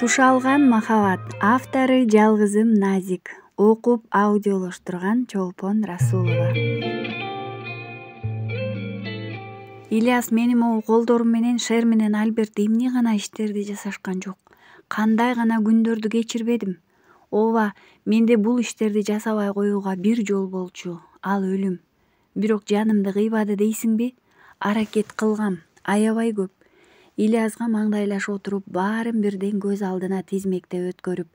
Тушалган махабат. Автору Жалгызым Назик. Окуп аудиолоштурган Чолпон Расулова. Ильяс менин могу колдорум менен Шер менен Альберт эмне гана иштерди жасашкан жок. Кандай гана күндөрдү кечирбедим. Ооба, менде бул иштерди жасабай коюуга бир жол болчу. Ал өлүм. Бирок жанымды кыйбады дейсиңби? Аракет кылгам, аябай көп. Ильязга маңдайлаша отуруп, баарын бирден көз алдына тизмектеп өткөрүп,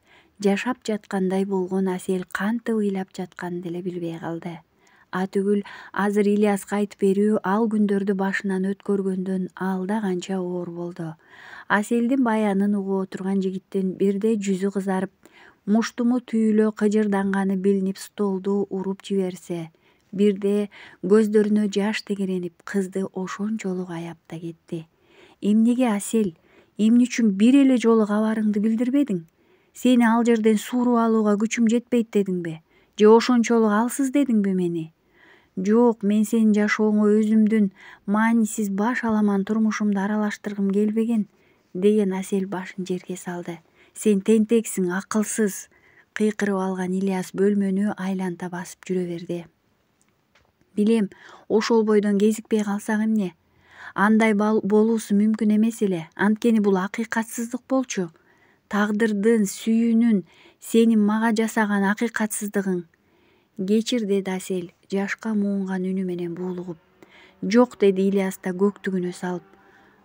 жашап жаткандай болгон Асел кантип ыйлап жатканын деле билбей калды. Атүгүл азыр Ильяска айтып берүү ал күндөрдү башынан өткөргөндөн алда канча оор болду. Аселдин баянын угуп отурган жигиттин бирде жүзү кызарып, муштуму түйүлө кыжырданганы билинип столду уруп жиберсе, бирде көздөрүнө жаш тегеренип, кызды ошончолук аяп да кетти. Эмнеге Асел? Эмне үчүн бир эле жолу кабарыңды билдирбедиң? Сени ал жерден suurуп алууга күчүм жетпейт дедиңби? Же ошончолук алсыз дедиңби мени? Жок, мен сенин жашооңо өзүмдүн маанисиз баш аламан турмушумду аралаштыргым келбеген, деген Асел башын жерге салды. Сен тентексиң, акылсыз, кыйкырып алган Ильяс бөлмөнү айланта басып жүрө берди. Билем, ошол бойдон кезикпей калсак эмне? Андай болуусу мүмкүн эмес эле. Анткени бул акыйкатсыздык болчу. Тагдырдын, сүйүүнүн, сенин мага жасаган акыйкатсыздыгың. Кечир, деди Асел, жашка муунган үнү менен буулугуп. Жок, деди Ильяс да көктүгүнө салып.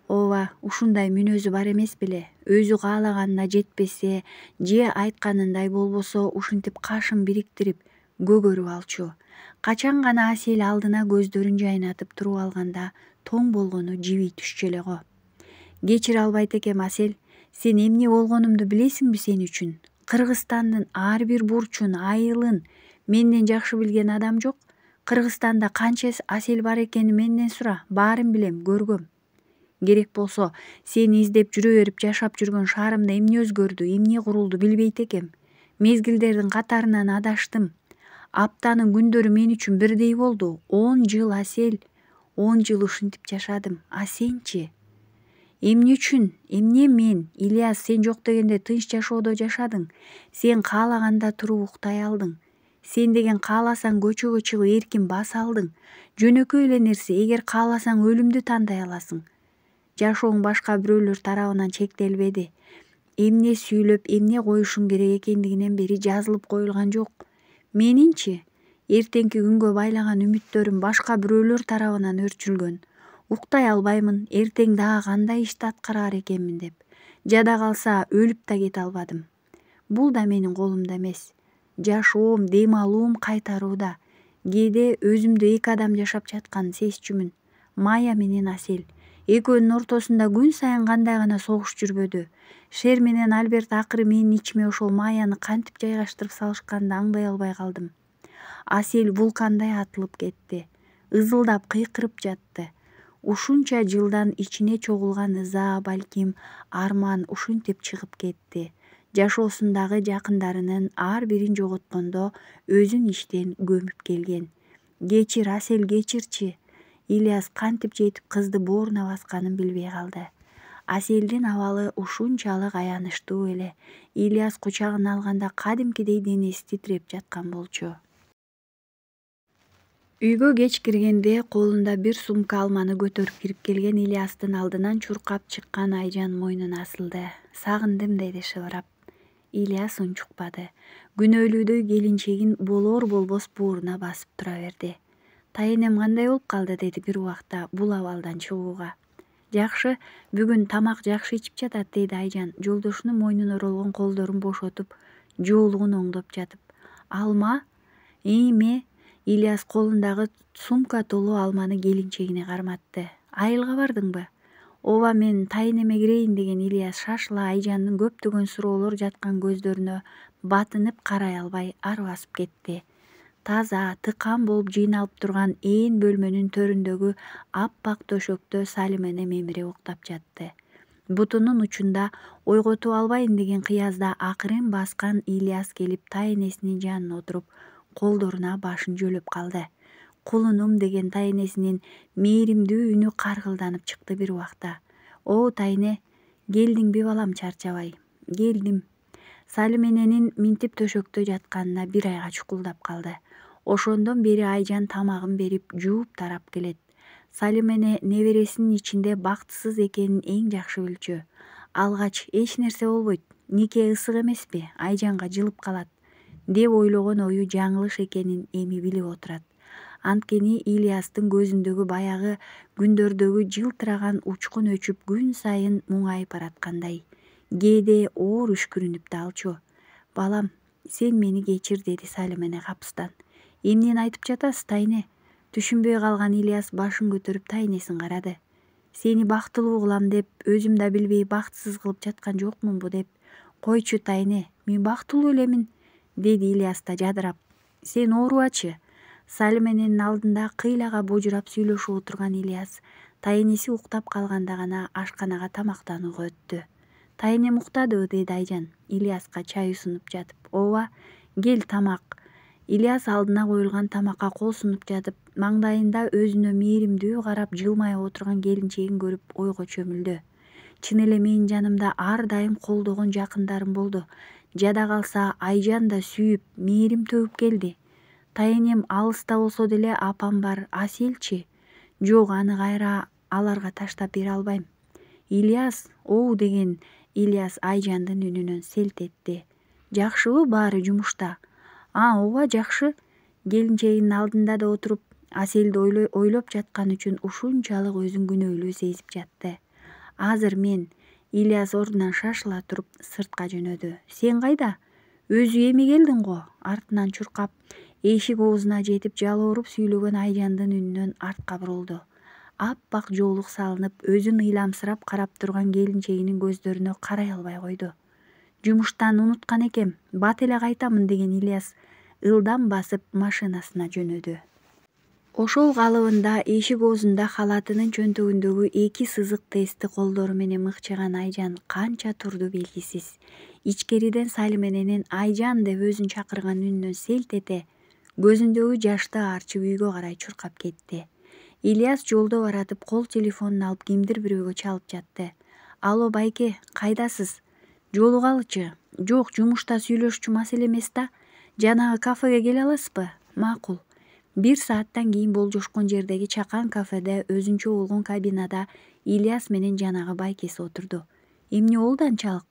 Ооба, ушундай мүнөзү бар эмес беле? Өзү каалаганына жетпесе, же айтканындай болбосо ушинтип кашын бириктирип, көгөрүп алчу. Качан гана Асел алдына көздөрүн жайнатып туруп алганда, тоң болгону жиби түшчү эле го. Кечире албайт экем, Асел. Сен эмне болгонумду билесиңби сен үчүн? Кыргызстандын ар бир бурчун, айылын менден жакшы билген адам жок. Кыргызстанда канча Асел бар экенин менден сура, баарын билем, көргөм. Керек болсо, сени издеп жүрө берип жашап жүргөн шаарымда эмне өзгөрдү, эмне курулду билбейт экем. Мезгилдердин катарынан адаштым. Аптанын күндөрү мен үчүн бирдей болду. 10 жыл, Асел. 10 жыл ушинтип жашадым. А сенчи? Эмне үчүн? Эмне мен? Ильяс, сен жок дегенде тынч жашоодо жашадың. Сен каалаганда туруп уктай алдың. Сен деген кааласаң көчөгө чыгып эркин баса алдың. Жөнөкөй эле нерсе, эгер кааласаң өлүмдү тандай аласың. Жашооң башка бирөөлөр тарабынан чектелбеди. Эмне сүйлөп, эмне коюшуң керек экендигинен бери жазылып коюлган жок. Менинчи? Эртеңки күнгө байлаган үмүттөрүм башка бирөөлөр тарабынан өрчүлгөн. Уктай албаймын, эртең дагы кандай ишти аткарар экенмин деп. Жада калса өлүп да кете албадым. Бул да менин колумда эмес. Жашоом, дем алуум кайтарууда. Кээде өзүмдү эки адам жашап жатканын сезчүмүн. Майя менен Асел. Экөөнүн ортосунда күн сайын кандай гана согуш жүрбөдү. Шер менен Альберт акыры менин ичиме ошол Майяны кантип жайгаштырып салышканын аңдай албай калдым. Асел вулкандай атылып кетти. Ызылдап кыйкырып жатты. Ушунча жылдан ичине чогулган ыза, балким, арман ушинтип чыгып кетти. Жашоосундагы жакындарынын ар бирин жоготкондо өзүн иштен көмүп келген. Кечир, Асел, кечирчи. Ильяс кантип жетип кызды бооруна басканын билбей калды. Аселдин абалы ушунчалык аянычтуу эле. Ильяс кучагына алганда кадимкидей денеси титиреп жаткан болчу. Үйгө кеч киргенде колунда бир сумка алманы көтөрүп кирип келген Ильястын алдынан чуркап чыккан Айжан мойнуна асылды. Сагындым, деди шыбырап. Ильяс унчукпады. Күнөөлүүдөй келинчегин болор болбос бууруна басып тура берди. Тайынем кандай болуп калды, деди бир убакта бул абалдан чыгууга. Жакшы, бүгүн тамак жакшы ичип жатат, деди Айжан, жолдошунун мойнуна оролгон колдорун бошотуп, жоолугун оңдоп жатып. Алма? Эме? Ильяс колундагы сумка толуу алманы келинчегине карматты. Айылга бардыңбы? Ооба, мен тайынеме кирейин, деген Ильяс шашыла Айжандын көптөгөн суроолор жаткан көздөрүнө батынып карай албай арбасып кетти. Таза, тыкан болуп жыйналып турган ээн бөлмөнүн төрүндөгү аппак төшөктө Салим эне мемире уктап жатты. Бутунун учунда ойготуп албайын деген кыязда акырын баскан Ильяс келип тайынесинин жанына отуруп, колдоруна башын жөлөп калды. Кулунум, деген тайынесинин мээримдүү үнү каргылданып чыкты бир убакта. О, тайыне, келдиңби балам, чарчабай? Келдим. Салим минтип төшөктө жатканына 1 айга чукулдап калды. Ошондон бери Айжан тамагын берип, жууп тарап келет. Салим небересинин ичинде бактысыз экенин эң жакшы билчү. Алгач эч нерсе болбойт, нике ысык эмеспи, Айжанга жылып калат деп ойлогон ою жаңылыш экенин эми билип отурат. Анткени Ильястын көзүндөгү баягы күндөрдөгү жылтыраган учкун өчүп күн сайын муңайып бараткандай. Кээде оор үшкүрүнүп да алчу. Балам, сен мени кечир, деди Салим капыстан. Эмнени айтып жатасыз, Тайне? Түшүнбөй калган Ильяс башын көтөрүп Тайнесин карады. Сени бактылуу кылам деп өзүм да билбей бактысыз кылып жаткан жокмунбу деп. Койчу Тайне, мен бактылуу элемин, деди Ильяс да жадырап. Сен оорубачы? Салим алдында кыйлага божурап сүйлөшүп отурган Ильяс Тайнеси уктап калганда гана ашканага тамактанууга өттү. Тайнем уктадыбы, деди Айжан Ильяска чай сунуп жатып. Ооба, кел тамак. Ильяс алдына коюлган тамакка кол сунуп жатып, маңдайында өзүнө мээримдүү карап жылмайып отурган келинчегин көрүп ойго чөмүлдү. Чын эле менин жанымда ар дайым колдогон жакындарым болду. Жада калса Айжан да сүйүп, мээрим төгүп келди. Тайнем алыста болсо деле апам бар, Аселчи? Жок, аны кайра аларга таштап бере албайм. Ильяс, оу деген Ильяс Айжандын үнүнөн селт этти. Жакшыбы баары жумушта? Ооба жакшы. Келинчегинин алдында да отуруп, Аселди ойлоп жаткан үчүн ушунчалык өзүн күнөөлүү сезип жатты. Азыр мен. Ильяс ордунан шашыла туруп сыртка жөнөдү. Сен кайда? Өзү эми келдиң го. Артынан чуркап, эшик оозуна жетип жалооруп сүйлөгөн Айжандын үнүнөн артка бурулду. Аппак жоолук салынып, өзүн ыйламсырап карап турган келинчегинин көздөрүнө карай албай койду. Жумуштан унуткан экем, бат эле кайтамын, деген Ильяс ылдам басып машинасына жөнөдү. Ошол калыбында эшик оозунда халатынын чөнтөгүндөгү 2 сызык тести колдору менен мыкчаган Айжан канча турду белгисиз. Ичкериден Салим Айжан деп өзүн чакырган үнүнөн селт эте, көзүндөгү жашты арчып үйгө карай чуркап кетти. Ильяс жолдо баратып кол телефонун алып кимдир бирөөгө чалып жатты. Алло, байке, кайдасыз? Жолугалычы? Жок, жумушта сүйлөшчү маселе эмес да. Жанагы кафеге келе аласызбы? Макул. 1 сааттан кийин болжошкон жердеги чакан кафеде өзүнчө болгон кабинада Ильяс менен жанагы байкеси отурду. Эмне болду анчалык?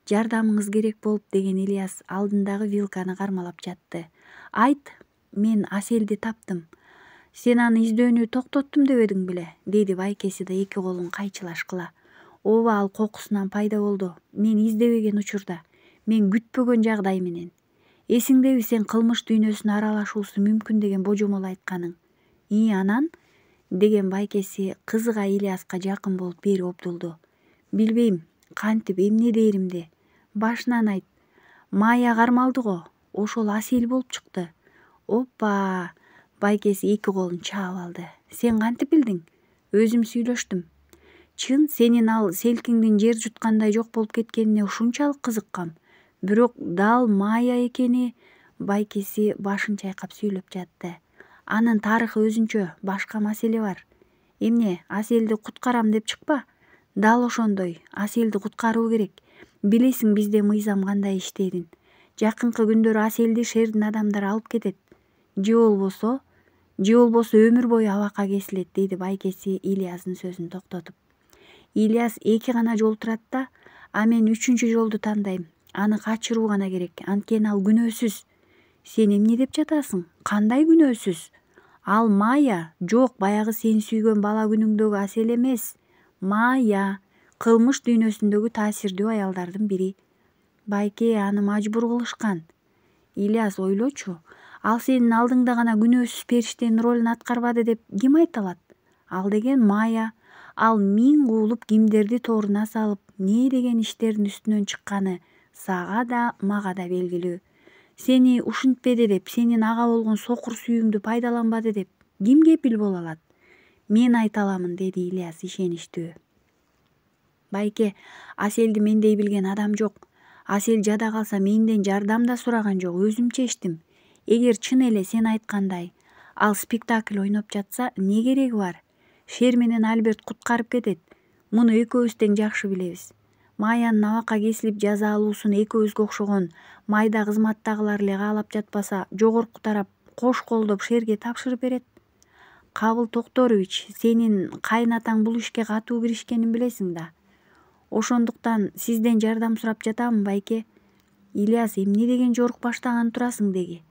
Жардамыңыз керек болуп, деген Ильяс алдындагы вилканы кармалап жатты. Айт, мен Аселди таптым. Сен аны издөөнү токтоттум дебедиң беле? Деди байкеси да 2 колун кайчылашкыла. Ооба, ал кокусунан пайда болду. Мен издебеген учурда, мен күтпөгөн жагдай менен. Эсиңдеби сен кылмыш дүйнөсүнө аралашуусу мүмкүн деген божомол айтканың? Анан? Деген байкеси кызыга Ильяска жакын болуп бери обдулду. Билбейм, кантип, эмне дээримди? Башынан айт. Майя кармалды го, ошол Асел болуп чыкты. Опа! Байкеси 2 колун чаап алды. Сен кантип билдиң? Өзүм сүйлөштүм. Чын, сенин ал селкиңдин жер жуткандай жок болуп кеткенине ушунчалык кызыккам. Бирок дал Майя экени, байкеси башын чайкап сүйлөп жатты. Анын тарыхы өзүнчө, башка маселе бар. Эмне, Аселди куткарам деп чыкпа? Дал ошондой, Аселди куткаруу керек. Билесиң бизде мыйзам кандай иштээрин. Жакынкы күндөрү Аселди шердин адамдары алып кетет. Же болбосо өмүр бою абакка кесилет, деди байкеси Ильястын сөзүн токтотуп. Ильяс 2 гана жол турат да, мен 3-чү жолду тандайм. Аны качыруу гана керек, анткени ал күнөөсүз. Сен эмне деп жатасың? Кандай күнөөсүз? Ал Майя, жок, баягы сени сүйгөн бала күнүңдөгү Асел эмес. Майя, кылмыш дүйнөсүндөгү таасирдүү аялдардын бири. Байке, аны мажбур кылышкан. Ильяс, ойлочу. Ал сенин алдыңда гана күнөөсүз периштенин ролун аткарбады деп ким айта алат? Ал деген Майя. Ал 1000 куулуп кимдерди торуна салып, не деген иштердин үстүнөн чыкканы сага да, мага да белгилүү. Сени ушинтпеди деп, сенин ага болгон сокур сүйүүңдү пайдаланбады деп ким кепил боло алат? Мен айта аламын, деди Ильяс ишеничтүү. Байке, Аселди мендей билген адам жок. Асел жада калса менден жардам да сураган жок, өзүм чечтим. Эгер чын эле сен айткандай ал спектакль ойноп жатса, не кереги бар? Шер менен Альберт куткарып кетет. Муну экөөбүз тең жакшы билебиз. Маянын абакка кесилип жаза алуусун экөөбүзгө окшогон майда кызматтагылар эле каалап жатпаса, жогорку тарап кош колдоп шерге тапшырып берет. Кабыл Токторович, сенин кайнатаң бул ишке катуу киришкенин билесиң да. Ошондуктан сизден жардам сурап жатамын, байке. Ильяс, эмне деген жорук баштаган турасың деги.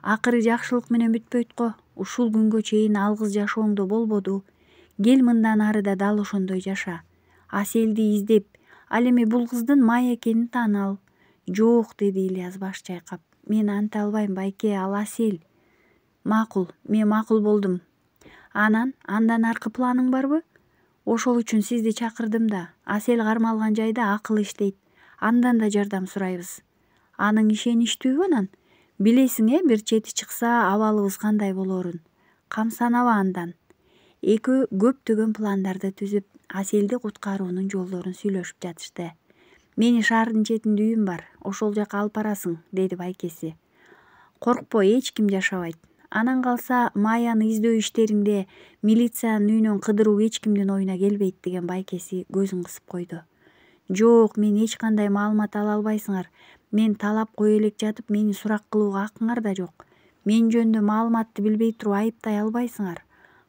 Акыры жакшылык менен бүтпөйт го. Ушул күнгө чейин алгыз жашооңдо болбоду. Кел мындан ары да дал ошондой жаша. Аселди издеп, ал эми бул кыздын Майя экенин тааны ал. Жок, деди Ильяс баш чайкап. Мен анта албайм, байке, ал Асел. Макул, мен макул болдум. Андан аркы планың барбы? Ошол үчүн сизди чакырдым да. Асел кармалган жайда акыл иштейт. Андан да жардам сурайбыз. Аның ишеничтүүбү анан? Билесиң, бир чети чыкса абалыбыз кандай болоорун. Камсанаба андан. Экөө көптөгөн пландарды түзүп, Аселди куткаруунун жолдорун сүйлөшүп жатышты. Мени шаардын четинде үйүм бар, ошол жака алып барасың, деди байкеси. Коркпо, эч ким жашабайт. Анан калса Маяны издөө иштериңде милициянын үйүнөн кыдыруу эч кимдин оюна келбейт, деген байкеси көзүн кысып койду. Жок, мен эч кандай маалымат ала албайсыңар. Мен талап кое элек жатып, мени сурак кылууга акыңар да жок. Мен жөнүндө маалыматты билбей туруп айыптай албайсыңар.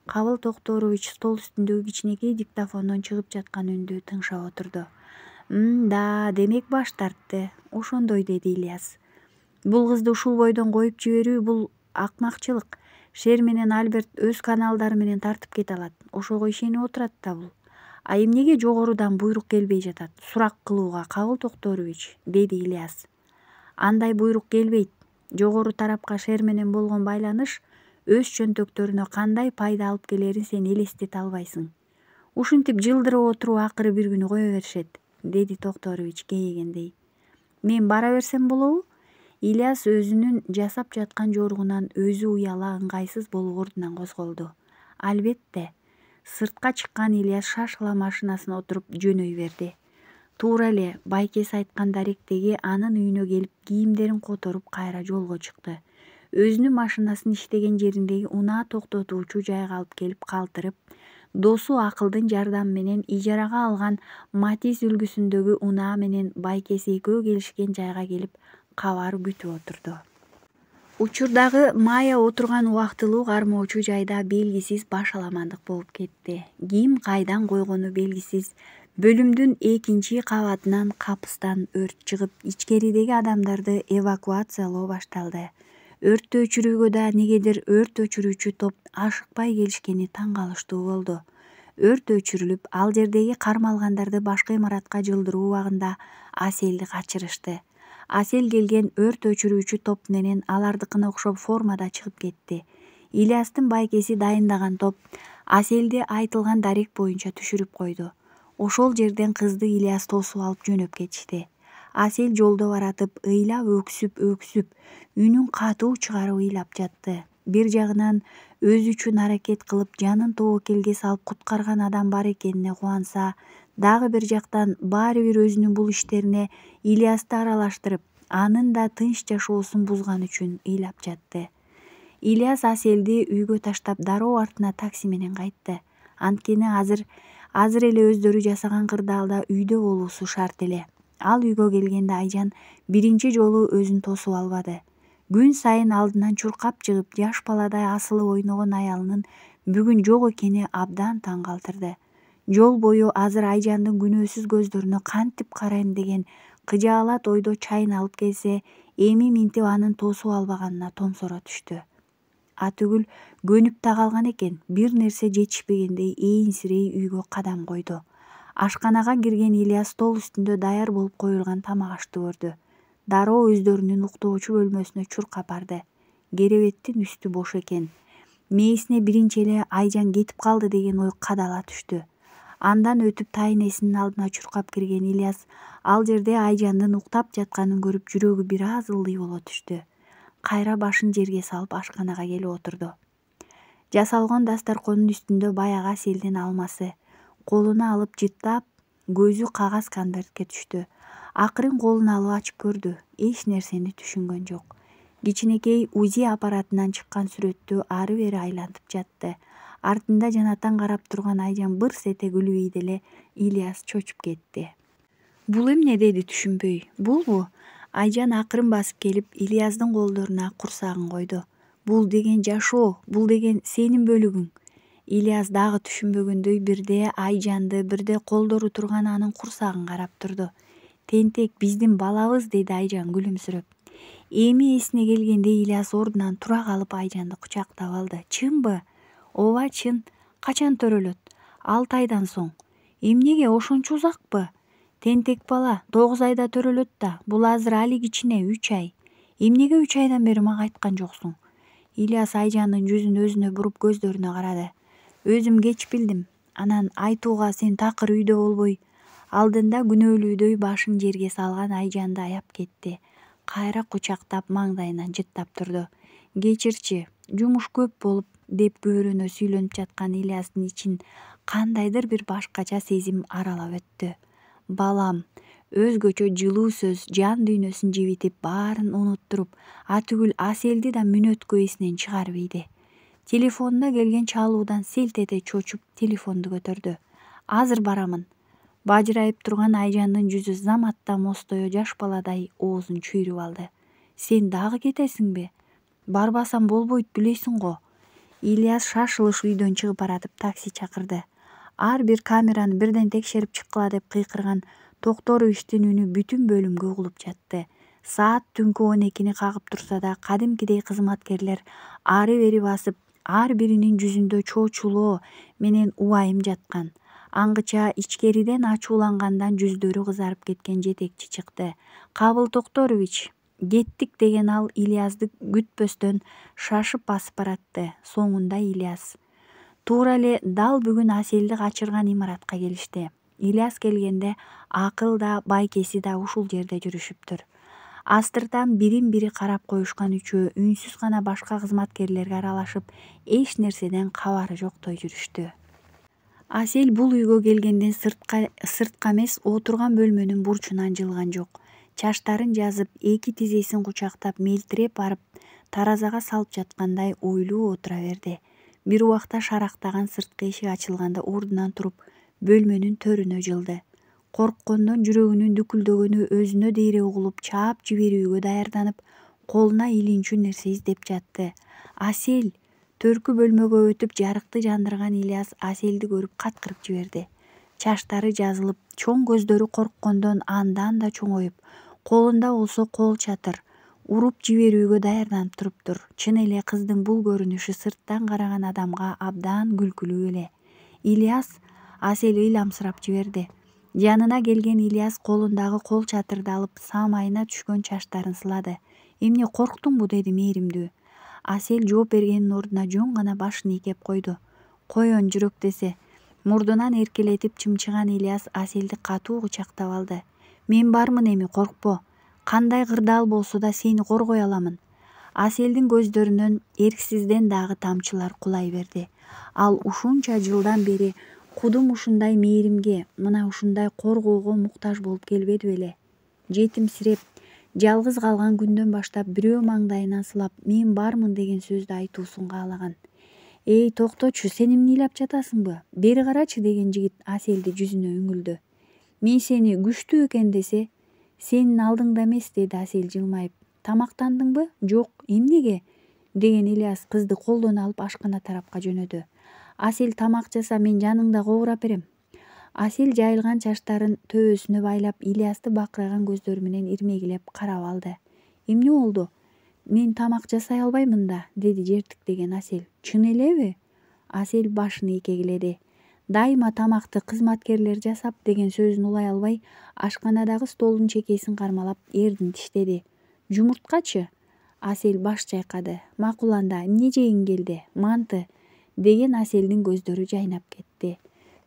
Кабыл Токторович стол үстүндөгү кичинекей диктофондон чыгып жаткан үндү тыңшап отурду. Да, демек баш тартты. Ошондой, деди Ильяс. Бул кызды ушул бойдон коюп жиберүү бул акмакчылык. Шер менен Альберт өз каналдары менен тартып кете алат. Ошого ишенип отурат да бул. А эмнеге жогорудан буйрук келбей жатат? Сурак кылууга, Кабыл Токторович, деди Ильяс. Андай буйрук келбейт. Жогору тарапка Шер менен болгон байланыш өз чөнтөктөрүнө кандай пайда алып келерин сен элестете албайсың. Ушинтип жылдырып отуруп акыры бир күнү кое беришет, деди Токторович кейегендей. Мен бара берсем болобу? Ильяс өзүнүн жасап жаткан жоругунан өзү уяла ыңгайсыз болуп ордунан козголду. Албетте. Сыртка чыккан Ильяс шашыла машинасына отуруп жөнөй берди. Туура эле байкеси айткан даректеги анын үйүнө келип кийимдерин которуп кайра жолго чыкты. Өзүнүн машинасын иштеген жериндеги унаа токтотуучу жайга алып келип калтырып, досу Акылдын жардамы менен ижарага алган Матис үлгүсүндөгү унаа менен байкеси экөө келишкен жайга келип кабар күтүп отурду. Учурдагы Майя отурган убактылуу кармоочу жайда белгисиз башаламандык болуп кетти. Ким кайдан койгону белгисиз. Бөлүмдүн экинчи кабатынан капыстан өрт чыгып, ичкеридеги адамдарды эвакуациялоо башталды. Өрттү өчүрүүгө да негедир өрт өчүрүүчү топ ашыкпай келишкени таң калыштуу болду. Өрт өчүрүлүп, ал жердеги кармалгандарды башка имаратка жылдыруу убагында Аселди качырышты. Асел келген өрт өчүрүүчү топ менен алардыкына окшоп формада чыгып кетти. Ильястын байкеси дайындаган топ Аселди айтылган дарек боюнча түшүрүп койду. Ошол жерден кызды Ильяс тосуп алып жөнөп кетишти. Асел жолдо баратып ыйлап өксүп, үнүн катуу чыгарып ыйлап жатты. Бир жагынан өзү үчүн аракет кылып, жанын тобокелге салып куткарган адам бар экенине кубанса, дагы бир жактан баары бир өзүнүн бул иштерине Ильясты аралаштырып, анын да тынч жашоосун бузган үчүн ыйлап жатты. Ильяс Аселди үйгө таштап дароо артына такси менен кайтты. Анткени азыр эле өздөрү жасаган кырдаалда үйдө болуусу шарт эле. Ал үйгө келгенде Айжан биринчи жолу өзүн тосуп албады. Күн сайын алдынан чуркап чыгып, жаш баладай асылып ойногон аялынын бүгүн жок экени абдан таң калтырды. Жол бою азыр Айжандын күнөөсүз көздөрүнө кантип карайм деген кыжаалат ойдо чайналып келсе, эми минтип анын тосуп албаганына томсоро түштү. Атүгүл көнүп да калган экен, бир нерсе жетишпегендей эйинсирей үйгө кадам койду. Ашканага кирген Ильяс стол үстүндө даяр болуп коюлган тамак ашты көрдү. Дароо өздөрүнүн уктоочу бөлмөсүнө чуркап барды. Керебеттин үстү бош экен. Мээсине биринчи эле Айжан кетип калды деген ой кадала түштү. Андан өтүп тайнесинин алдына чуркап кирген Ильяс ал жерде Айжандын уктап жатканын көрүп жүрөгү бир аз ылдый боло түштү. Кайра башын жерге салып ашканага келип отурду. Жасалган дасторкондун үстүндө баягы Аселдин алмасы. Колуна алып жыттап, көзү кагаз конвертке түштү. Акырын колун алып ачып көрдү. Эч нерсени түшүнгөн жок. Кичинекей УЗИ аппаратынан чыккан сүрөттү ары бери айлантып жатты. Артында жанатан карап турган Айжан бырс эте күлүп ийди эле. Ильяс чочуп кетти. Бул эмне деди түшүнбөй. Булбу? Айжан акырын басып келип Ильяздын колдоруна курсагын койду. Бул деген жашоо, бул деген сенин бөлүгүң. Ильяс дагы түшүнбөгөндөй бирде Айжанды бирде колдору турган анын курсагын карап турду. Тентек биздин балабыз, деди Айжан күлүмсүрөп. Эми эсине келгенде Ильяс ордунан тура калып Айжанды кучактап алды. Чынбы? Ооба чын. Качан төрөлөт? 6 айдан соң. Эмнеге ошончо узакпы? Тентек бала 9 айда төрөлөт да. Бул азыр али кичине 3 ай. Эмнеге 3 айдан бери мага айткан жоксуң? Ильяс Айжандын жүзүн өзүнө буруп көздөрүнө карады. Өзүм кеч билдим. Анан айтууга сен такыр үйдө болбой. Алдында күнөөлүүдөй башын жерге салган Айжанды аяп кетти. Кайра кучактап маңдайынан жыттап турду. Кечирчи, жумуш көп болуп, деп көбүрөнө сүйлөнүп жаткан Ильястын ичин кандайдыр бир башкача сезим аралап өттү. Балам, өзгөчө жылуу сөз жан дүйнөсүн жибитип баарын унуттуруп, атүгүл Аселди да мүнөткө эсинен чыгарып ийди. Телефонуна келген чалуудан селт эте чочуп телефонду көтөрдү. Азыр барамын. Бажырайып турган Айжандын жүзү заматта мостою жаш баладай оозун чүйрүп алды. Сен дагы кетесиңби? Барбасам болбойт, билесиң го. Ильяс шашылыш үйдөн чыгып баратып такси чакырды. Ар бир камераны бирден текшерип чыккыла деп кыйкырган Токторовичтин үнү бүтүн бөлүмгө угулуп жатты. Саат түнкү 12-ни кагып турса да кадимкидей кызматкерлер ары-бери басып, ар биринин жүзүндө чоочулоо менен убайым жаткан. Аңгыча ичкериден ачуулангандан жүздөрү кызарып кеткен жетекчи чыкты. Кабыл Токторович, кеттик деген ал Ильязды күтпөстөн шашып басып баратты. Соңунда Ильяс. Туура эле дал бүгүн Аселди качырган имаратка келишти. Ильяс келгенде Акыл да Байкеси да ушул жерде жүрүшүптүр. Астыртан бирин-бири карап коюшкан үчөө үнсүз гана башка кызматкерлерге аралашып, эч нерседен кабары жоктой жүрүштү. Асел бул үйгө келгенден сыртка эмес, отурган бөлмөнүн бурчунан жылган жок. Чаштарын жазып, эки тизесин кучактап мелтиреп барып, таразага салып жаткандай ойлуу отура берди. Бир убакта шарактаган сырткы эшик ачылганда ордунан туруп, бөлмөнүн төрүнө жылды. Корккондон жүрөгүнүн дүкүлдөгөнү өзүнө дейре угулуп, чаап жиберүүгө даярданып, колуна илинчү нерсе издеп жатты. Асел! Төркү бөлмөгө өтүп жарыкты жандырган Ильяс Аселди көрүп каткырып жиберди. Чаштары жазылып, чоң көздөрү корккондон андан да чоңоюп, колунда болсо кол чатыр, уруп жиберүүгө даярданып туруптур. Чын эле кыздын бул көрүнүшү сырттан караган адамга абдан күлкүлүү эле. Ильяс! Асел ыйламсырап жиберди. Жанына келген Ильяс колундагы кол чатырды алып, самайына түшкөн чаштарын сылады. Эмне корктуңбу, деди мээримдүү. Асел жооп бергенин ордуна жөн гана башын ийкеп койду. Койон жүрөк десе. Мурдунан эркелетип чымчыган Ильяс Аселди катуу кучактап алды. Мен бармын эми, коркпо. Кандай кырдаал болсо да сени коргой аламын. Аселдин көздөрүнөн эрксизден дагы тамчылар кулай берди. Ал ушунча жылдан бери кудум ушундай мээримге, мына ушундай коргоого муктаж болуп келбеди беле? Жетимсиреп, жалгыз калган күндөн баштап бирөө маңдайынан сылап мен бармын деген сөздү айтуусун каалаган. Эй, токточу, сен эмне ыйлап жатасыңбы? Бери карачы, деген жигит Аселди жүзүнө үңүлдү. Мен сени күчтүү экен десе, сенин алдыңда эмес, деди Асел жылмайып. Тамактандыңбы? Жок, эмнеге? деген Ильяс кызды колдон алып ашкана тарапка жөнөдү. Асел тамак жаса, мен жаныңда кобурап берем. Асел жайылган чаштарын төбөсүнө байлап, Ильясты бакырайган көздөрү менен ирмегилеп карап алды. Эмне болду? Мен тамак жасай албаймын да, деди жертиктеген Асел. Чын элеби? Асел башын ийкегиледи. Дайыма тамакты кызматкерлер жасап, деген сөзүн улай албай, ашканадагы столдун чекесин кармалап, эрдин тиштеди. Жумурткачы? Асел баш чайкады. Макул анда, эмне жегиң келди? Манты, деген Аселдин көздөрү жайнап кетти.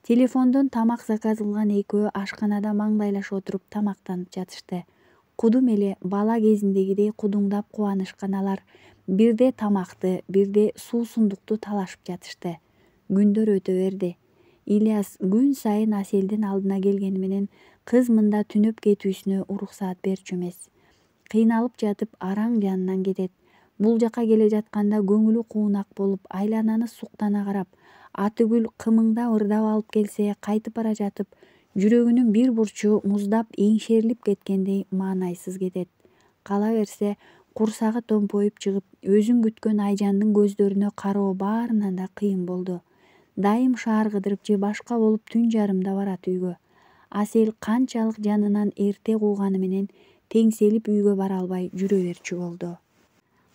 Телефондон тамак заказ кылган экөө ашканада маңдайлаш отуруп тамактанып жатышты. Кудум эле бала кезиндегидей кудуңдап кубанышкан алар бирде тамакты, бирде суусундукту талашып жатышты. Күндөр өтө берди. Ильяс күн сайын Аселдин алдына келгени менен кыз мында түнөп кетүүсүнө уруксаат берчү эмес. Кыйналып жатып араң жанынан кетет. Бул жака келе жатканда көңүлү куунак болуп, айлананы суктана карап, атүгүл кымыңдап ырдап алып келсе, кайтып бара жатып жүрөгүнүн бир бурчу муздап эңшерилип кеткендей маанайсыз кетет. Кала берсе курсагы томпоюп чыгып, өзүн күткөн Айжандын көздөрүнө кароо баарынан да кыйын болду. Дайым шаар кыдырып же башка болуп түн жарымда барат үйгө. Асел канчалык жанынан эрте кууганы менен теңселип үйгө бара албай жүрө берчү болду.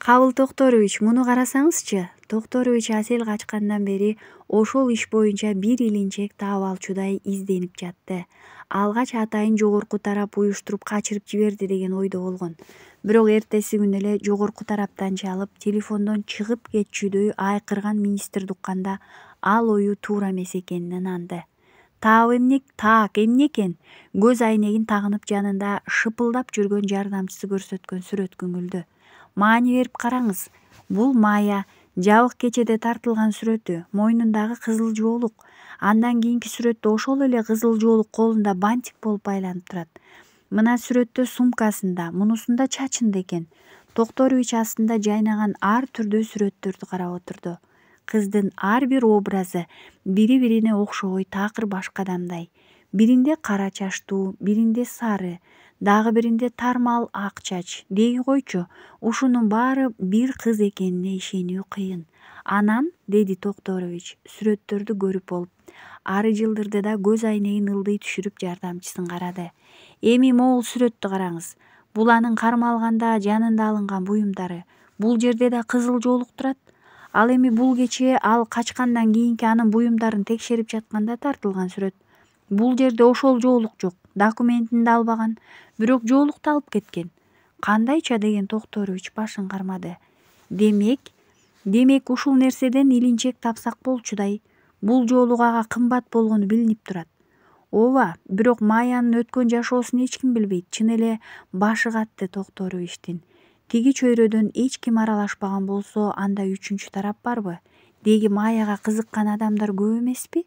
Кабыл Токторович, муну карасаңызчы. Токторович Асел качкандан бери ошол иш боюнча бир илинчек таап алчудай изденип жатты. Алгач атайын жогорку тарап уюштуруп качырып жиберди деген ойдо болгон. Бирок эртеси күнү эле жогорку тараптан чалып, телефондон чыгып кетчүдөй айкырган министрди укканда ал ою туура эмес экенин ынанды. Так эмне экен? Көз айнегин тагынып жанында шыпылдап жүргөн жардамчысы көрсөткөн сүрөт көңүлдү. Маани берип караңыз. Бул Майя жабык кечеде тартылган сүрөтү, мойнундагы кызыл жоолук. Андан кийинки сүрөттө ошол эле кызыл жоолук колунда бантик болуп байланып турат. Мына сүрөттө сумкасында, мунусунда чачында экен. Токторович астында жайнаган ар түрдүү сүрөттөрдү карап отурду. Кыздын ар бир образы бири-бирине окшобой такыр башка адамдай. Биринде кара чачтуу, биринде сары, дагы биринде тармал ак чач. Дей койчу, ушунун баары бир кыз экенине ишенүү кыйын. Анан, деди Токторович, сүрөттөрдү көрүп болуп, ары жылдырды да көз айнегин ылдый түшүрүп жардамчысын карады. Эми могул сүрөттү караңыз. Бул анын кармалганда жанында алынган буюмдары. Бул жерде да кызыл жоолук турат. Ал эми бул кечээ ал качкандан кийинки анын буюмдарын текшерип жатканда тартылган сүрөт. Бул жерде ошол жоолук жок, документин да албаган, бирок жоолукту алып кеткен. Кандайча деген Токторович башын кармады. Демек ушул нерседен илинчек тапсак болчудай. Бул жоолук ага кымбат болгону билинип турат. Ооба, бирок Майянын өткөн жашоосун эч ким билбейт. Чын эле башы катты Токторовичтин. Тиги чөйрөдөн эч ким аралашпаган болсо, анда үчүнчү тарап барбы? Деги Майяга кызыккан адамдар көп эмеспи?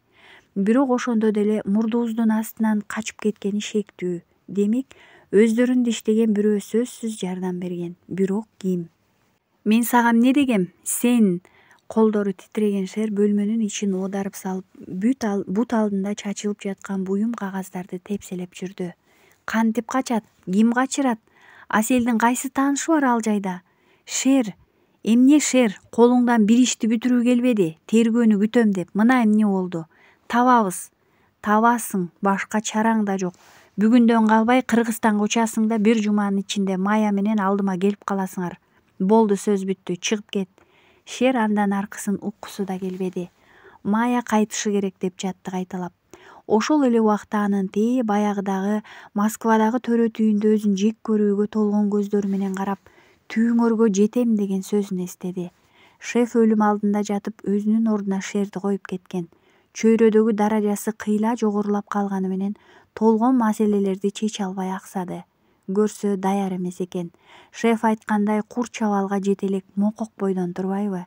Бирок ошондо деле мурдубуздун астынан качып кеткени шектүү. Демек, өздөрүндө иштеген бирөө сөзсүз жардам берген. Бирок ким? Мен сага эмне дегем? Сен... Колдору титреген Шер бөлмөнүн ичин оодарып салып, бут алдында чачылып жаткан буюм кагаздарды тепселеп жүрдү. Кантип качат? Ким качырат? Аселдин кайсы таанышы бар ал жайда? Шер, эмне Шер? Колуңдан бир ишти бүтүрүү келбеди? Тергөөнү күтөм деп. Мына эмне болду? Табабыз. Табасың, башка чараң да жок. Бүгүндөн калбай Кыргызстанга учасың да бир жуманын ичинде Майя менен алдыма келип каласыңар. Болду, сөз бүттү, чыгып кет. Шер андан аркысын уккусу да келбеди. Майя кайтышы керек деп жатты кайталап. Ошол эле убакта анын тээ баягыдагы Москвадагы төрөт үйүндө өзүн жек көрүүгө толгон көздөрү менен карап, түйүңөргө жетем деген сөзүн эстеди. Шеф өлүм алдында жатып өзүнүн ордуна Шерди коюп кеткен. Чөйрөдөгү даражасы кыйла жогорулап калганы менен толгон маселелерди чече албай аксады. Көрсө даяр эмес экен. Шеф айткандай кур чабалга жете элек мокок бойдон турбайбы?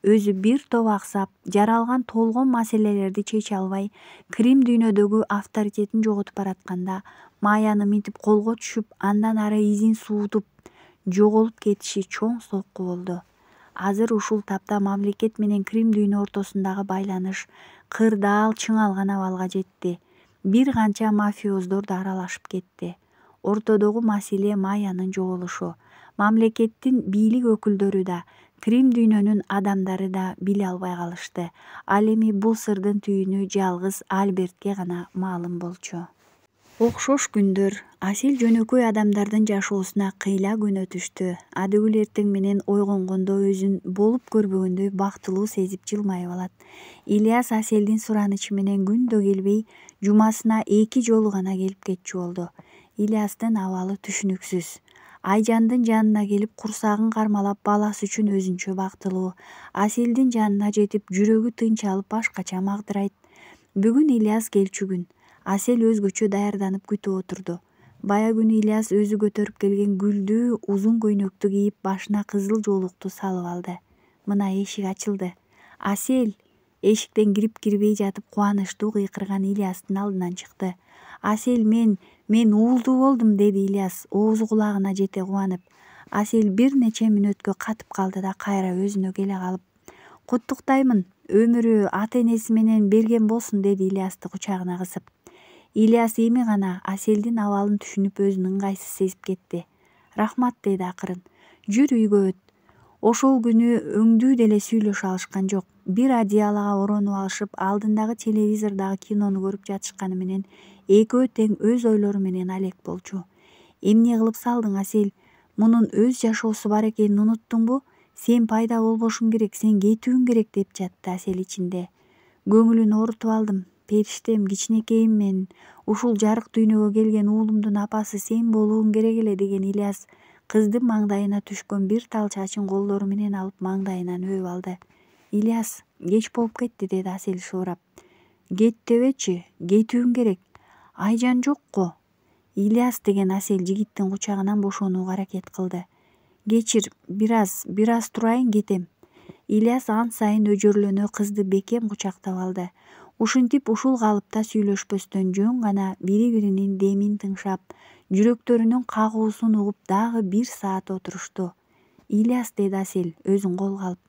Өзү бир топ аксап, жаралган толгон маселелерди чече албай, Крим дүйнөдөгү авторитетин жоготуп баратканда, Майяны минтип колго түшүп, андан ары изин суутуп, жоголуп кетиши чоң сокку болду. Азыр ушул тапта мамлекет менен Крим дүйнө ортосундагы байланыш кырдаал чыңалган абалга жетти. Бир канча мафиоздор да аралашып кетти. Ортодогу маселе Майянын жоголушу. Мамлекеттин бийлик өкүлдөрү да, Крим дүйнөнүн адамдары да биле албай калышты. Ал эми бул сырдын түйүнү жалгыз Альбертке гана маалым болчу. Окшош күндөр Асел жөнөкөй адамдардын жашоосуна кыйла күн өтүштү. Адыгүл эртең менен ойгонгондо өзүн болуп көрбөгөндөй бактылуу сезип жылмайып алат. Ильяс Аселдин суранычы менен күндө келбей, жумасына 2 жолу гана келип кетчү болду. Ильястын абалы түшүнүксүз. Айжандын жанына келип курсагын кармалап баласы үчүн өзүнчө бактылуу. Аселдин жанына жетип жүрөгү тынчалып башкача магдырайт. Бүгүн Ильяс келчү күн. Асел өзгөчө даярданып күтүп отурду. Бая күнү Ильяс өзү көтөрүп келген гүлдүү узун көйнөктү кийип, башына кызыл жоолукту салып алды. Мына эшик ачылды. Асел! Эшиктен кирип-кирбей жатып кубанычтуу кыйкырган Ильястын алдынан чыкты. Асел, мен уулдуу болдум, деди Ильяс, оозу кулагына жете кубанып. Асел бир нече мүнөткө катып калды да кайра өзүнө келе калып, куттуктаймын, өмүрү ата энеси менен берген болсун, деди Ильясты кучагына кысып. Ильяс эми гана Аселдин абалын түшүнүп өзүн ыңгайсыз сезип кетти. Рахмат деди акырын. Жүр үйгө өт. Ошол күнү өңдүү деле сүйлөшө алышкан жок. Бир одеялага оронуп алышып, алдындагы телевизордогу кинону көрүп жатышканы менен экөө тең өз ойлору менен алек болчу. Эмне кылып салдың, Асел? Мунун өз жашоосу бар экенин унуттуңбу? Сен пайда болбошуң керек, сен кетүүң керек деп жатты Асел ичинде. Көңүлүн оорутуп алдым. Периштем, кичинекейим мен. Ушул жарык дүйнөгө келген уулумдун апасы сен болууң керек эле деген Ильяс кыздын маңдайына түшкөн бир тал чачын колдору менен алып маңдайынан өбүп алды. Ильяс, кеч болуп кетти деди Асел шыбырап. Кет дебечи, кетүүң керек. Айжан жокко. Ильяс деген Асел жигиттин кучагынан бошонууга аракет кылды. Кечир, бир аз турайын, кетем. Ильяс ан сайын өжөрлөнө кызды бекем кучактап алды. Ушинтип ушул калыпта сүйлөшпөстөн жөн гана бири-биринин демин тыңшап, жүрөктөрүнүн кагуусун угуп дагы 1 саат отурушту. Ильяс деди Асел өзүн колго алып.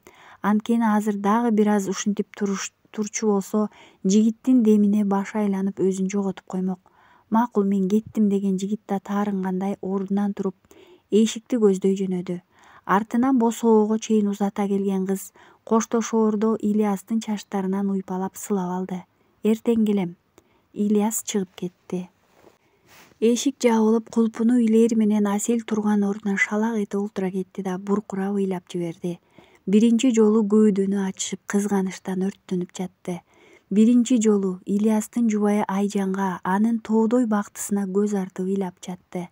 Анткени азыр дагы бир аз ушинтип турчу болсо, жигиттин демине башы айланып өзүн жоготуп коймок. Макул, мен кеттим деген жигит да таарынгандай ордунан туруп, эшикти көздөй жөнөдү. Артынан босоого чейин узата келген кыз коштошоордо Ильястын чачтарынан уйпалап сылап алды. Эртең келем. Ильяс чыгып кетти. Эшик жабылып, кулпуну илери менен Асел турган ордуна шалак эте олтура кетти да буркурап ыйлап жиберди. Биринчи жолу көөдөнү ачышып, кызганычтан өрттөнүп жатты. Биринчи жолу Ильястын жубайы Айжанга, анын тоодой бактысына көз артып ыйлап жатты.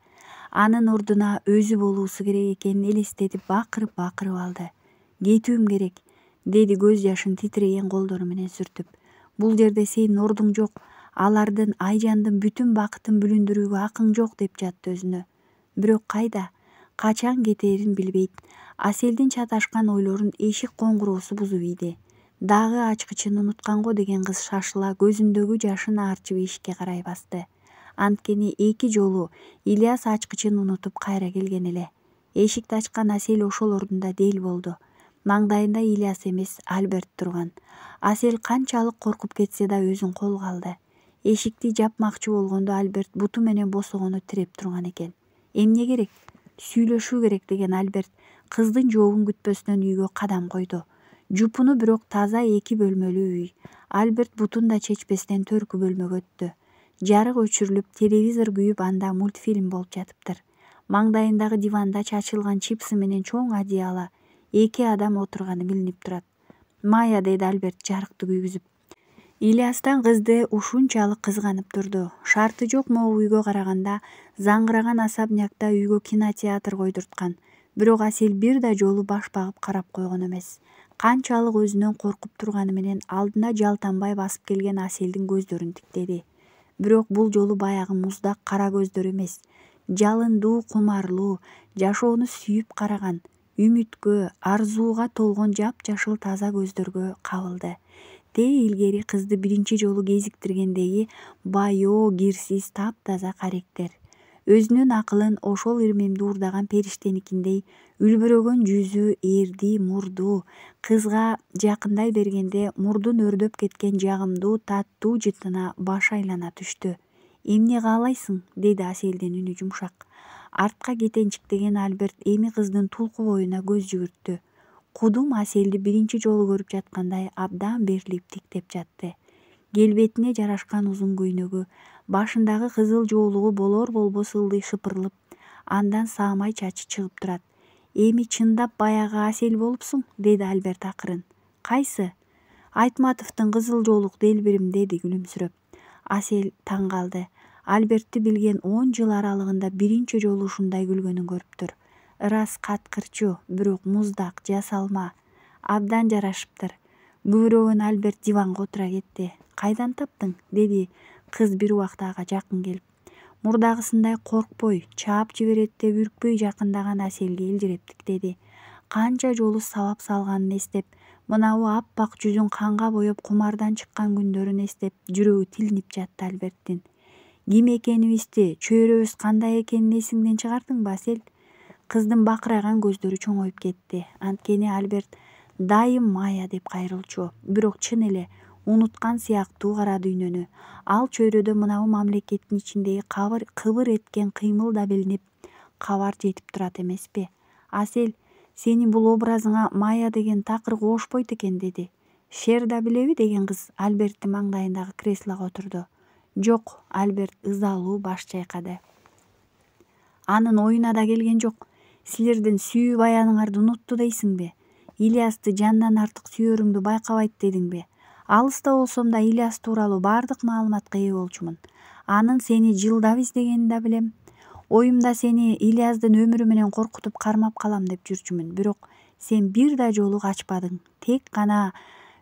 Анын ордуна өзү болуусу керек экенин элестетип бакырып алды. Кетүүм керек, деди көз жашын титиреген колдору менен сүртүп. Бул жерде сенин ордуң жок, алардын, Айжандын бүтүн бакытын бүлүндүрүүгө акың жок деп жатты өзүнө. Бирок кайда, качан кетээрин билбейт. Аселдин чаташкан ойлорун эшик коңгуроосу бузуп ийди. Дагы ачкычын унутканго деген кыз шашыла көзүндөгү жашын аарчып эшикке карай басты. Анткени 2 жолу Ильяс ачкычын унутуп кайра келген эле. Эшикти ачкан Асел ошол ордунда дел болду. Маңдайында Ильяс эмес, Альберт турган. Асел канчалык коркуп кетсе да өзүн колго алды. Эшикти жапмакчы болгондо Альберт буту менен босогону тиреп турган экен. Эмне керек? Сүйлөшүү керек деген Альберт кыздын жообун күтпөстөн үйгө кадам койду. Жупуну бирок таза 2 бөлмөлүү үй. Альберт бутун да чечпестен төркү бөлмөгө өттү. Жарык өчүрүлүп, телевизор күйүп, анда мультфильм болуп жатыптыр. Маңдайындагы диванда чачылган чипсы менен чоң одеяло, 2 адам отурганы билинип турат. Майя, деди Альберт жарыкты күйгүзүп. Ильястан кызды ушунчалык кызганып турду. Шарты жок могу үйгө караганда заңгыраган особнякта үйгө кинотеатр койдурткан. Бирок Асел бир да жолу баш багып карап койгон эмес. Канчалык өзүнөн коркуп турганы менен алдына жалтанбай басып келген Аселдин көздөрүн тиктеди. Бирок бул жолу баягы муздак кара көздөр эмес, жалындуу, кумарлуу, жашоону сүйүп караган, үмүткө, арзууга толгон жапжашыл таза көздөргө кабылды. Илгери кызды биринчи жолу кезиктиргендеги байоо, кирсиз, таптаза каректер. Өзүнүн акылын ошол ирмемди уурдаган периштеникиндей үлбүрөгөн жүзү, эрдий мурду, кызга жакындай бергенде мурдун өрдөп кеткен жагымдуу, таттуу жытына баш айлана түштү. Эмне каалайсың? Деди Аселдин үнү жумшак. Артка кетенчиктеген Альберт эми кыздын тулку боюна көз жүгүрттү. Кудум Аселди биринчи жолу көрүп жаткандай абдан берилип тиктеп жатты. Келбетине жарашкан узун көйнөгү, башындагы кызыл жоолугу болор болбос ылдый шыпырылып, андан саамай чачы чыгып турат. Эми чындап баягы Асел болупсуң, деди Альберт акырын. Кайсы? Айтматовдун кызыл жоолук делбирим, деди күлүмсүрөп. Асел таң калды. Альбертти билген 10 жыл аралыгында биринчи жолу ушундай күлгөнүн көрүптүр. Ырас каткырчу, бирок муздак, жасалма. Абдан жарашыптыр. Күбүрөгөн Альберт диванга отура кетти. Кайдан таптың? Деди кыз бир убакт ага жакын келип. Мурдагысындай коркпой, чаап жиберет деп үркпөй жакындаган Аселге элжиреп тиктеди. Канча жолу сабап салганын эстеп, мынабу аппак жүзүн канга боеп кумардан чыккан күндөрүн эстеп, жүрөгү тилинип жатты Альберттин. Ким экенибизди, чөйрөбүз кандай экенин эсиңден чыгардыңбы, Асел? Кыздын бакырайган көздөрү чоңоюп кетти. Анткени Альберт дайым Майя деп кайрылчу. Бирок чын эле унуткан сыяктуу кара дүйнөнү. Ал чөйрөдө мынабу мамлекеттин ичиндеги кыбыр эткен кыймыл да билинип, кабар жетип турат эмеспи? Асель, сенин бул образыңа Майя деген такыр кошпойт экен, деди. Шер да билеби деген кыз Альберттин маңдайындагы креслого отурду. Жок, Альберт ызалуу баш чайкады. Анын оюна да келген жок. Силердин сүйүү баяныңарды унутту дейсиңби? Ильясты жандан артык сүйөрүңдү байкабайт дедиңби? Алыста болсом да Ильяс тууралуу бардык маалыматка ээ болчумун. Анын сени жылдап издегенин да билем. Оюмда сени Ильястын өмүрү менен коркутуп кармап калам деп жүрчүмүн. Бирок сен бир да жолу качпадың. Тек гана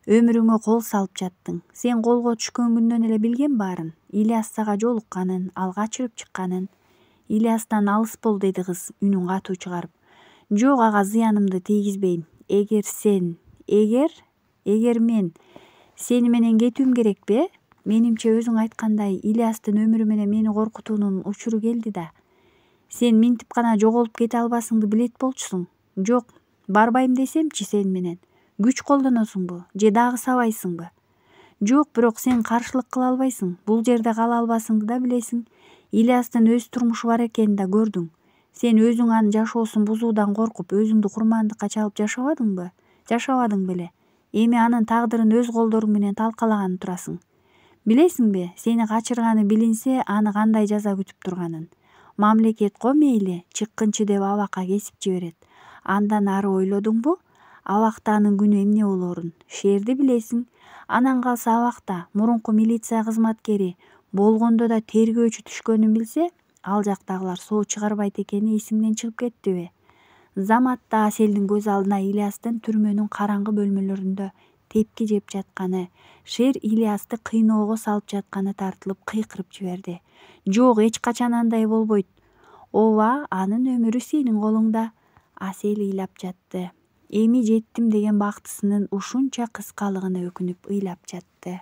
өмүрүңө кол салып жаттың. Сен колго түшкөн күндөн эле билген баарын. Ильяс сага жолукканын, ал качырып чыкканын. Ильястан алыс бол, деди кыз үнүн катуу чыгарып. Жок, ага зыянымды тийгизбейм. Эгер мен сени менен кетүүм керекпи? Менимче өзүң айткандай Ильястын өмүрү менен мени коркутуунун учуру келди да. Сен минтип гана жоголуп кете албасыңды билет болчусуң. Жок, барбайм десемчи сен менен. Күч колдоносуңбу же дагы сабайсыңбы? Жок, бирок сен каршылык кыла албайсың. Бул жерде кала албасыңды да билесиң. Ильястын өз турмушу бар экенин да көрдүң. Сен өзүң анын жашоосун бузуудан коркуп, өзүңдү курмандыкка чалып жашабадың беле? Эми анын тагдырын өз колдоруң менен талкалаганы турасың. Билесиңби, сени качырганы билинсе, аны кандай жаза күтүп турганын? Мамлекет го мейли чыккынчы деп абакка кесип жиберет. Андан ары ойлодуңбу? Абакта анын күнү эмне болоорун? Шерди билесиң. Анан калса абакта мурунку милиция кызматкери болгондо да тергөөчү түшкөнүн билсе, ал жактагылар соо чыгарбайт экени эсиңден чыгып кеттиби? Заматта Аселдин көз алдына Ильястын түрмөнүн караңгы бөлмөлөрүндө тепки жеп жатканы, Шер Ильясты кыйноого салып жатканы тартылып кыйкырып жиберди. Жок, эч качан андай болбойт. Ооба, анын өмүрү сенин колуңда. Асель ыйлап жатты. Эми жеттим деген бактысынын ушунча кыскалыгына өкүнүп ыйлап жатты.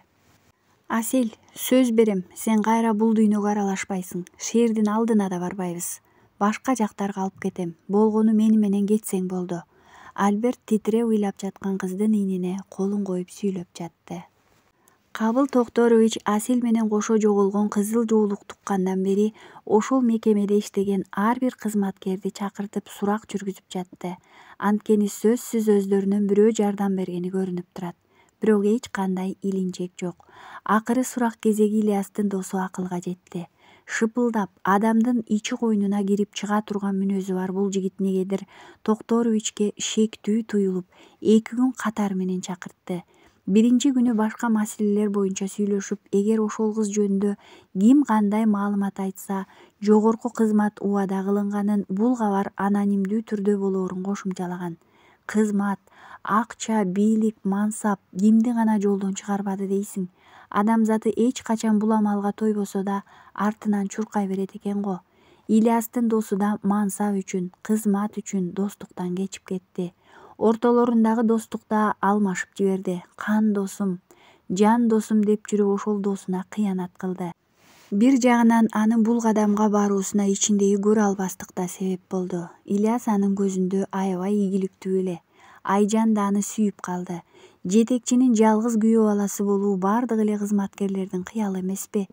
Асель, сөз берем, сен кайра бул дүйнөгө аралашпайсың. Шердин алдына да барбайбыз. Башка жактарга алып кетем. Болгону мени менен кетсең болду. Альберт титиреп ыйлап жаткан кыздын ийнине колун коюп сүйлөп жатты. Кабыл Токторович Асель менен кошо жоголгон кызыл жуулук туккандан бери ошол мекемеде иштеген ар бир кызматкерди чакыртып сурак жүргүзүп жатты. Анткени сөзсүз өздөрүнөн бирөө жардам бергени көрүнүп турат. Бирок эч кандай илинчек жок. Акыры сурак кезеги Ильястын досу акылга жетти. Шыпылдап, адамдын ичи койнуна кирип чыга турган мүнөзү бар бул жигит негедир Токторовичке шектүү туюлуп, 2 күн катары менен чакыртты. Биринчи күнү башка маселелер боюнча сүйлөшүп, эгер ошол кыз жөнүндө ким кандай маалымат айтса, жогорку кызмат убада кылынганын, бул кабар анонимдүү түрдө болоорун кошумчалаган. Кызмат, акча, бийлик, мансап кимди гана жолдон чыгарбады дейсиң. Адамзаты эч качан бул амалга тойбосо да артынан чуркай берет экен го. Ильястын досу да мансап үчүн, кызмат үчүн достуктан кечип кетти. Ортолорундагы достукта алмашып жиберди. Кан досум, жан досум деп жүрүп ошол досуна кыянат кылды. Бир жагынан анын бул кадамга баруусуна ичиндеги көрө албастык да себеп болду. Ильяс анын көзүндө аябай ийгиликтүү эле. Айжан да аны сүйүп калды. Жетекчинин жалгыз күйөө баласы болуу бардык эле кызматкерлердин кыялы эмеспи?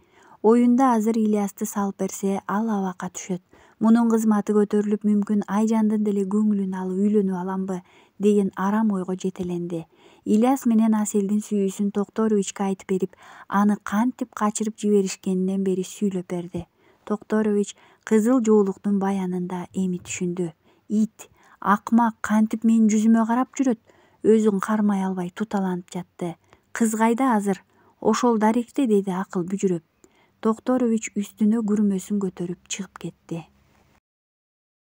Оюнда азыр Ильясты салып берсе, ал абакка түшөт. Мунун кызматы көтөрүлүп, мүмкүн Айжандын деле көңүлүн алып үйлөнүп аламбы деген арам ойго жетеленди. Ильяс менен Аселдин сүйүүсүн Токторовичке айтып берип, аны кантип качырып жиберишкенинен бери сүйлөп берди. Токторович кызыл жоолуктун баянында эми түшүндү. Ит, акмак кантип менин жүзүмө карап жүрөт? Өзүн кармай албай туталанып жатты. Кыз кайда азыр? Ошол даректе, деди акыл бүжүрөп. Токторович үстүнө күрмөсүн көтөрүп чыгып кетти.